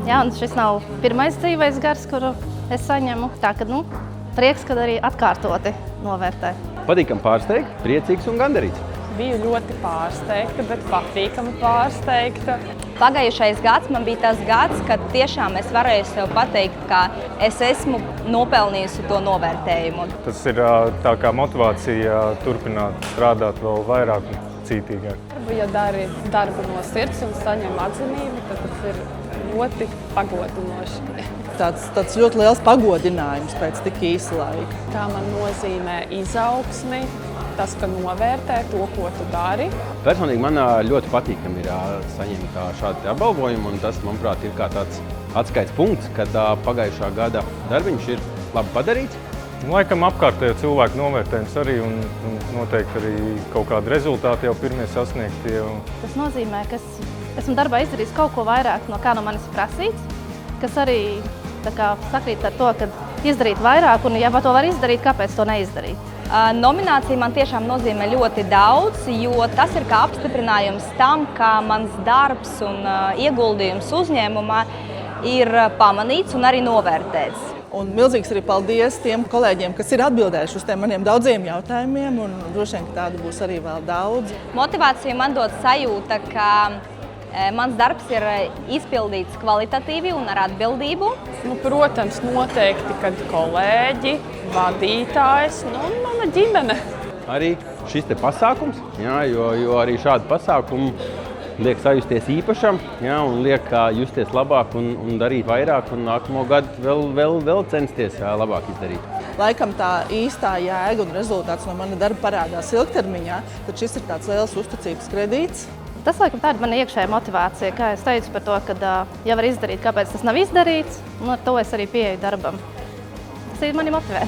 Jā, un šis nav pirmais dzīvais gars, kuru es saņemu. Tā ka, prieks, kad arī atkārtoti novērtē. Patīkam pārsteigt, priecīgs un gandarīts. Biju ļoti pārsteigta, bet patīkami pārsteigta. Pagājušais gads man bija tas gads, kad tiešām es varēju sev pateikt, ka es esmu nopelnījusi to novērtējumu. Tas ir tā kā motivācija turpināt strādāt vēl vairāk un cītīgāk. Ja dari darbu no sirds un saņem atzinību, tad tas ir ļoti pagodinoši. Tāds ļoti liels pagodinājums pēc tik īsa laika. Tā man nozīmē izaugsmi, tas, ka novērtē to, ko tu dari. Personīgi man ļoti patīkami ir saņemt šādu apbalvojumu, un tas, manuprāt, ir kā tāds atskaites punkts, kad pagājušā gada darbiņš ir labi padarīts. Laikam apkārtējo cilvēku novērtējums arī un noteikti arī kaut kādi rezultāti jau pirmie sasniegtie. Tas nozīmē, ka esmu darbā izdarījis kaut ko vairāk, no kā no manis prasīts, kas arī sakrīt ar to, ka izdarīt vairāk, un ja to var izdarīt, kāpēc to neizdarīt? Nominācija man tiešām nozīmē ļoti daudz, jo tas ir kā apstiprinājums tam, ka mans darbs un ieguldījums uzņēmumā ir pamanīts un arī novērtēts. Un milzīgs arī paldies tiem kolēģiem, kas ir atbildējuši uz tiem maniem daudziem jautājumiem, un droši vien, ka tādu būs arī vēl daudz. Motivācija man dod sajūta, ka mans darbs ir izpildīts kvalitatīvi un ar atbildību. Protams, noteikti, kad kolēģi, vadītājs, un mana ģimene. Arī šis te pasākums, jo arī šādu pasākumu liek sajusties īpašam, un liek justies labāk un darīt vairāk, un nākamo gadu vēl censties labāk izdarīt. Laikam tā īstā jēga un rezultāts no mana darba parādās ilgtermiņā, tad šis ir tāds liels uzticības kredīts. Tas, laikam, tāda mana iekšējā motivācija, kā es teicu par to, ka ja var izdarīt, kāpēc tas nav izdarīts, un ar to es arī pieeju darbam. Tas mani motivē.